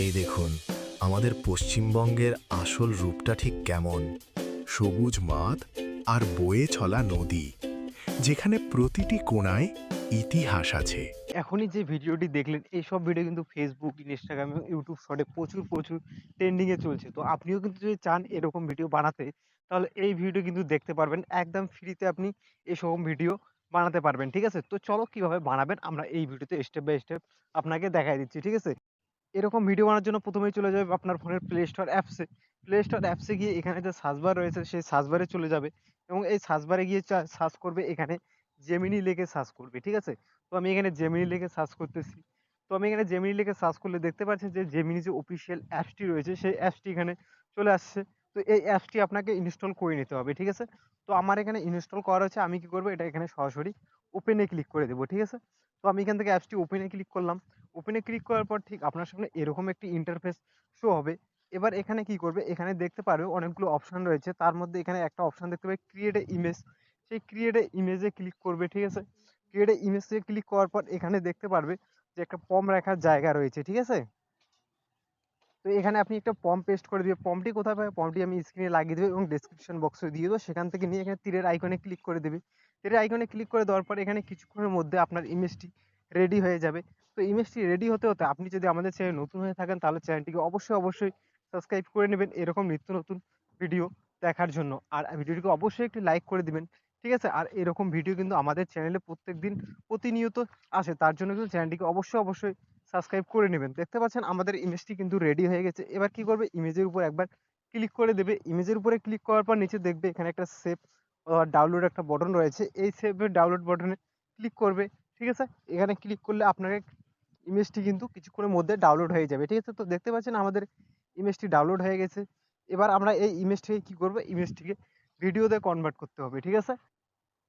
এই দেখুন আমাদের পশ্চিমবঙ্গের আসল রূপটা ঠিক কেমন। সবুজ মাঠ আর বয়ে চলা নদী, যেখানে প্রতিটি কোণায় ইতিহাস আছে। এখনই যে ভিডিওটি দেখলেন এইসব ভিডিও কিন্তু ফেসবুক, ইনস্টাগ্রাম এবং ইউটিউব শর্টে প্রচুর ট্রেন্ডিং এ চলছে। তো আপনিও কিন্তু যদি চান এরকম ভিডিও বানাতে, তাহলে এই ভিডিও কিন্তু দেখতে পারবেন। একদম ফ্রিতে আপনি এসব ভিডিও বানাতে পারবেন। ঠিক আছে? তো চলো কিভাবে বানাবেন আমরা এই ভিডিওতে স্টেপ বাই স্টেপ আপনাকে দেখায় দিচ্ছি। ঠিক আছে? এরকম ভিডিও বানানোর জন্য ১ম এই চলে যাবে আপনার ফোনের প্লে স্টোর অ্যাপসে। প্লে স্টোর অ্যাপসে গিয়ে এখানে যে সার্চ বার রয়েছে সেই সার্চ বারে চলে যাবে এবং এই সার্চ বারে গিয়ে সার্চ করবে এখানে জেমিনি লিখে সার্চ করবে। ঠিক আছে? তো আমি এখানে জেমিনি লিখে সার্চ করতেছি। তো আমি এখানে জেমিনি লিখে সার্চ করলে দেখতে পাচ্ছেন যে জেমিনি যে অফিসিয়াল অ্যাপসটি রয়েছে সেই অ্যাপসটি এখানে চলে আসছে। তো এই অ্যাপসটি আপনাকে ইনস্টল করে নিতে হবে। ঠিক আছে? তো আমার এখানে ইনস্টল করা রয়েছে। আমি কি করব, এটা এখানে সরাসরি ওপেন এ ক্লিক করে দেব। ঠিক আছে? তো আমি এখান থেকে অ্যাপসটি ওপেন এ ক্লিক করলাম। ওপেন এ ক্লিক করার পর ঠিক আপনার সামনে এরকম একটি ইন্টারফেস শো হবে। এবার এখানে কি করবে, এখানে দেখতে পারবে অনেকগুলো অপশন রয়েছে। তার মধ্যে এখানে একটা অপশন দেখতে পাবে ক্রিয়েট এ ইমেজ। সেই ক্রিয়েট এ ইমেজে ক্লিক করবে। ঠিক আছে? ক্রিয়েট এ ইমেজে ক্লিক করার পর এখানে দেখতে পারবে যে একটা ফর্ম রাখার জায়গা রয়েছে। ঠিক আছে? তো এখানে আপনি একটা ফর্ম পেস্ট করে দিবে। ফর্মটি কোথায় পাবে? ফর্মটি আমি স্ক্রিনে লাগিয়ে দেব এবং ডেসক্রিপশন বক্সে দিয়ে দেবো। সেখান থেকে নিয়ে এখানে তীরের আইকনে ক্লিক করে দেবে। তীরের আইকনে ক্লিক করে দেওয়ার পর এখানে কিছুক্ষণের মধ্যে আপনার ইমেজটি রেডি হয়ে যাবে। তো ইমেজটি রেডি হতে আপনি যদি আমাদের চ্যানেলে নতুন হয়ে থাকেন তাহলে চ্যানেলটিকে অবশ্যই সাবস্ক্রাইব করে নেবেন এরকম নিত্য নতুন ভিডিও দেখার জন্য। আর ভিডিওটিকে অবশ্যই একটি লাইক করে দিবেন। ঠিক আছে? আর এরকম ভিডিও কিন্তু আমাদের চ্যানেলে প্রত্যেকদিন প্রতিনিয়ত আসে। তার জন্য কিন্তু চ্যানেলটিকে অবশ্যই সাবস্ক্রাইব করে নেবেন। দেখতে পাচ্ছেন আমাদের ইমেজটি কিন্তু রেডি হয়ে গেছে। এবার কি করবে, ইমেজের উপর একবার ক্লিক করে দেবে। ইমেজের উপরে ক্লিক করার পর নিচে দেখবে এখানে একটা সেভ ডাউনলোড একটা বাটন রয়েছে। এই সেভ এর ডাউনলোড বাটনে ক্লিক করবে। ঠিক আছে? এখানে ক্লিক করলে আপনাকে ইমেজটি কিন্তু কিছুক্ষণের মধ্যে ডাউনলোড হয়ে যাবে। ঠিক আছে? তো দেখতে পাচ্ছেন আমাদের ইমেজটি ডাউনলোড হয়ে গেছে। এবার আমরা এই ইমেজটিকে কি করব, ইমেজটিকে ভিডিওতে কনভার্ট করতে হবে। ঠিক আছে?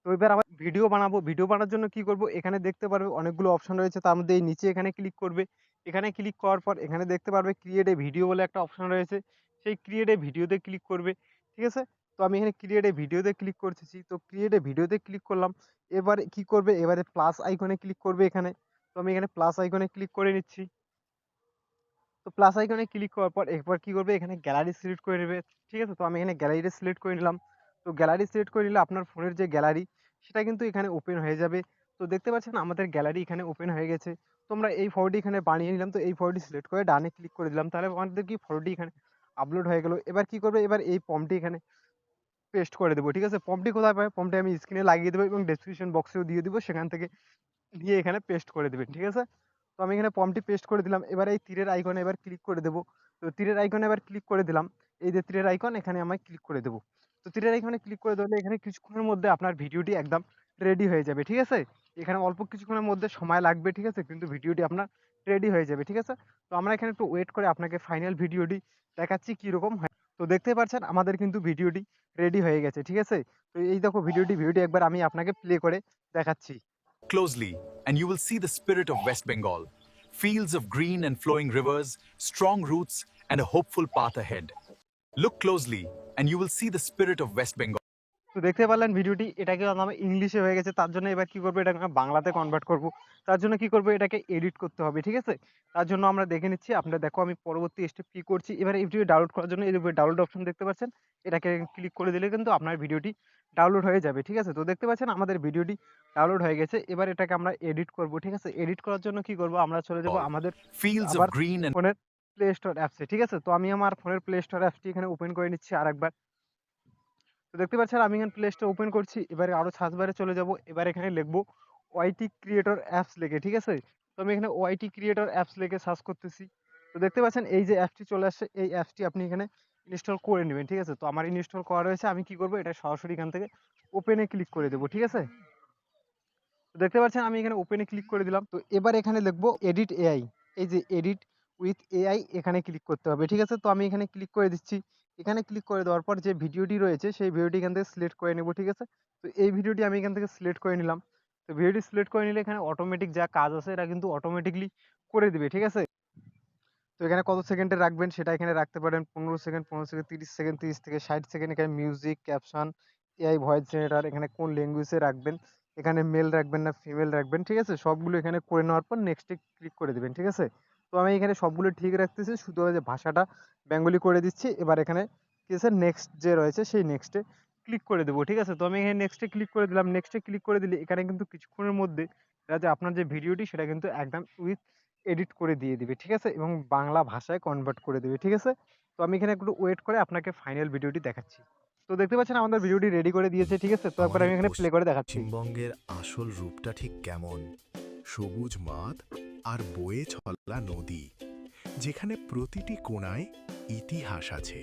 তো এবার আমরা ভিডিও বানাবো। ভিডিও বানানোর জন্য কি করব, এখানে দেখতে পারবে অনেকগুলো অপশন রয়েছে। তার মধ্যে এই নিচে এখানে ক্লিক করবে। এখানে ক্লিক করার পর এখানে দেখতে পারবে ক্রিয়েট এ ভিডিও বলে একটা অপশন রয়েছে। সেই ক্রিয়েট এ ভিডিওতে ক্লিক করবে। ঠিক আছে? তো আমি এখানে ক্রিয়েট এ ভিডিওতে ক্লিক করতেছি। তো ক্রিয়েট এ ভিডিওতে ক্লিক করলাম। এবারে কি করবে, এবারে প্লাস আইকনে ক্লিক করবে এখানে। তো আমি এখানে প্লাস আইকনে ক্লিক করে নিচ্ছি। তো প্লাস আইকনে ক্লিক করার পর এরপর কি করবে, এখানে গ্যালারি সিলেক্ট করে নেবে। ঠিক আছে? তো আমি এখানে গ্যালারিটা সিলেক্ট করে নিলাম। তো গ্যালারি সিলেক্ট করে নিলে আপনার ফোনের যে গ্যালারি সেটা কিন্তু এখানে ওপেন হয়ে যাবে। তো দেখতে পাচ্ছেন আমাদের গ্যালারি এখানে ওপেন হয়ে গেছে। তো আমরা এই ফটোটি এখানে বানিয়ে নিলাম। তো এই ফটোটি সিলেক্ট করে ডানে ক্লিক করে দিলাম। তাহলে আমাদের কি ফটোটি এখানে আপলোড হয়ে গেল। এবার কি করবে, এবার এই ফর্মটি এখানে পেস্ট করে দেব। ঠিক আছে? ফর্মটি কোথায় পাবে? ফর্মটি আমি স্ক্রিনে লাগিয়ে দেবো এবং ডেসক্রিপশন বক্সেও দিয়ে দিব। সেখান থেকে নিয়ে এখানে পেস্ট করে দিবেন। ঠিক আছে? তো আমি এখানে ফর্মটি পেস্ট করে দিলাম। এবার এই তীরের আইকনে এবার ক্লিক করে দেব। তো তীরের আইকনে এবার ক্লিক করে দিলাম। এই যে তীরের আইকন, এখানে আমি ক্লিক করে দেব। তো তীরের আইকনে ক্লিক করে দিলে এখানে কিছুক্ষণের মধ্যে আপনার ভিডিওটি একদম রেডি হয়ে যাবে। ঠিক আছে? এখানে অল্প কিছুক্ষণের মধ্যে সময় লাগবে। ঠিক আছে? কিন্তু ভিডিওটি আপনার রেডি হয়ে যাবে। ঠিক আছে? তো আমরা এখানে একটু ওয়েট করে আপনাকে ফাইনাল ভিডিওটি দেখাচ্ছি কিরকম হয়। তো দেখতেই পাচ্ছেন আমাদের কিন্তু ভিডিওটি রেডি হয়ে গেছে। ঠিক আছে? তো এই দেখো ভিডিওটি একবার আমি আপনাকে প্লে করে দেখাচ্ছি। Closely, and you will see the spirit of West Bengal fields of green and flowing rivers, strong roots, and a hopeful path ahead. Look closely, and you will see the spirit of West Bengal. তো দেখতে পারলেন ভিডিওটি, এটাকে আমার ইংলিশে হয়ে গেছে। তার জন্য এবার কি করবো, এটাকে আমরা বাংলাতে কনভার্ট করব। তার জন্য কি করবো, এটাকে এডিট করতে হবে। ঠিক আছে? তার জন্য আমরা দেখে নিচ্ছি। আপনারা দেখো আমি পরবর্তী স্টেপ কি করছি। এবার এই ভিডিও ডাউনলোড করার জন্য এই যে ডাউনলোড অপশন দেখতে পাচ্ছেন, এটাকে ক্লিক করে দিলে কিন্তু আপনার ভিডিওটি ডাউনলোড হয়ে যাবে। ঠিক আছে? তো দেখতে পাচ্ছেন আমাদের ভিডিওটি ডাউনলোড হয়ে গেছে। এবার এটাকে আমরা এডিট করব। ঠিক আছে? এডিট করার জন্য কি করব, আমরা চলে যাব আমাদের Fields আবার of green and ফোনের প্লে স্টোর অ্যাপসে। ঠিক আছে? তো আমি আমার ফোনের প্লে স্টোর অ্যাপসটি এখানে ওপেন করে নিচ্ছি আরেকবার। তো দেখতে পাচ্ছেন আমি এখানে প্লে স্টোর ওপেন করছি। এবারে আরো সার্চ বারে চলে যাব। এবার এখানে লিখবো ওয়াইটি ক্রিয়েটর অ্যাপস লিখে। ঠিক আছে? তো আমি এখানে ওয়াইটি ক্রিয়েটর অ্যাপস লিখে সার্চ করতেছি। তো দেখতে পাচ্ছেন এই যে অ্যাপসটি চলে আসছে, এই অ্যাপসটি আপনি এখানে ইনস্টল করে নেবেন। ঠিক আছে? তো আমার ইনস্টল করা রয়েছে। আমি কি করব, এটা সরাসরি এখান থেকে ওপেনে ক্লিক করে দেব। ঠিক আছে? তো দেখতে পাচ্ছেন আমি এখানে ওপেনে ক্লিক করে দিলাম। তো এবার এখানে লিখবো এডিট এআই। এই যে এডিট উইথ এআই, এখানে ক্লিক করতে হবে। ঠিক আছে? তো আমি এখানে ক্লিক করে দিচ্ছি। এখানে ক্লিক করে দেওয়ার পর যে ভিডিওটি রয়েছে সেই ভিডিওটি এখান থেকে সিলেক্ট করে নেব। ঠিক আছে? তো এই ভিডিওটি আমি এখান থেকে সিলেক্ট করে নিলাম। তো ভিডিওটি সিলেক্ট করে নিলে এখানে অটোমেটিক যা কাজ আছে এটা কিন্তু অটোমেটিকলি করে দিবে। ঠিক আছে? তো এখানে কত সেকেন্ডে রাখবেন সেটা এখানে রাখতে পারেন 15 সেকেন্ড, 15 সেকেন্ড, 30 সেকেন্ড, 30 থেকে 60 সেকেন্ড। এখানে music, caption, AI voice generator, এখানে কোন ল্যাঙ্গুয়েজে রাখবেন, এখানে মেল রাখবেন না ফিমেল রাখবেন। ঠিক আছে? সবগুলো এখানে করে নেওয়ার পর নেক্সট এ ক্লিক করে দিবেন। ঠিক আছে? তো তো আমি এখানে সবগুলো ঠিক রাখতেছি, শুধু ওই যে ভাষাটা বেঙ্গলি করে দিচ্ছি। এবার এখানে কি আছে, নেক্সট যে রয়েছে সেই নেক্সটে ক্লিক করে দেবো, ঠিক আছে? তো আমি এখানে নেক্সটে ক্লিক করে দিলাম। নেক্সটে ক্লিক করে দিলে এখানে কিন্তু কিছুক্ষণের মধ্যে এটা যে আপনার যে ভিডিওটি সেটা কিন্তু একদম উইথ এডিট করে দিয়ে দিবে, ঠিক আছে? এবং বাংলা ভাষায় কনভার্ট করে দেবে, ঠিক আছে? তো আমি এখানে একটু ওয়েট করে আপনাকে ফাইনাল ভিডিওটি দেখাচ্ছি। তো দেখতে পাচ্ছেন আমাদের ভিডিওটি রেডি করে দিয়েছে, ঠিক আছে? তো একবার আমাদের আমি এখানে প্লে করে দেখাচ্ছি। পশ্চিমবঙ্গের আসল রূপটা ঠিক কেমন? সবুজ মাঠ আর বয়ে চলা নদী, যেখানে প্রতিটি কোণায় ইতিহাস আছে।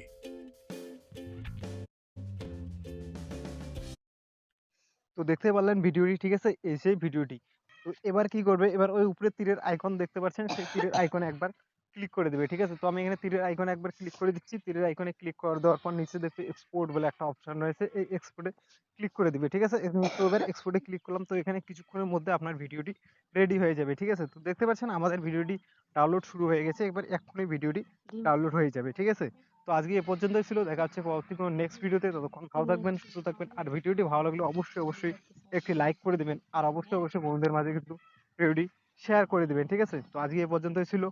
তো দেখতে পারলেন ভিডিওটি, ঠিক আছে? এই সেই ভিডিওটি। তো এবার কি করবে? এবার ওই উপরে তীরের আইকন দেখতে পাচ্ছেন, সেই তীরের আইকনে একবার ক্লিক করে দিবে, ঠিক আছে? তো আমি এখানে তীরের আইকনে একবার ক্লিক করে দিচ্ছি। তীরের আইকনে ক্লিক করে দেওয়ার পর নিচে দেখতে এক্সপোর্ট বলে একটা অপশন রয়েছে। এই এক্সপোর্টে ক্লিক করে দিবে, ঠিক আছে? তো এবার এক্সপোর্টে ক্লিক করলাম। তো এখানে কিছুক্ষণের মধ্যে আপনার ভিডিওটি রেডি হয়ে যাবে, ঠিক আছে? তো দেখতে পাচ্ছেন আমাদের ভিডিওটি ডাউনলোড শুরু হয়ে গেছে। এবার এক্ষুনি ভিডিওটি ডাউনলোড হয়ে যাবে, ঠিক আছে? তো আজকে এ পর্যন্তই ছিল। দেখা হচ্ছে পরবর্তী কোনো নেক্সট ভিডিওতে। ততক্ষণ ভালো থাকবেন, সুস্থ থাকবেন। আর ভিডিওটি ভালো লাগলে অবশ্যই একটি লাইক করে দিবেন। আর অবশ্যই বন্ধুদের মাঝে কিন্তু ভিডিওটি শেয়ার করে দিবেন, ঠিক আছে? তো আজকে এ পর্যন্তই ছিল।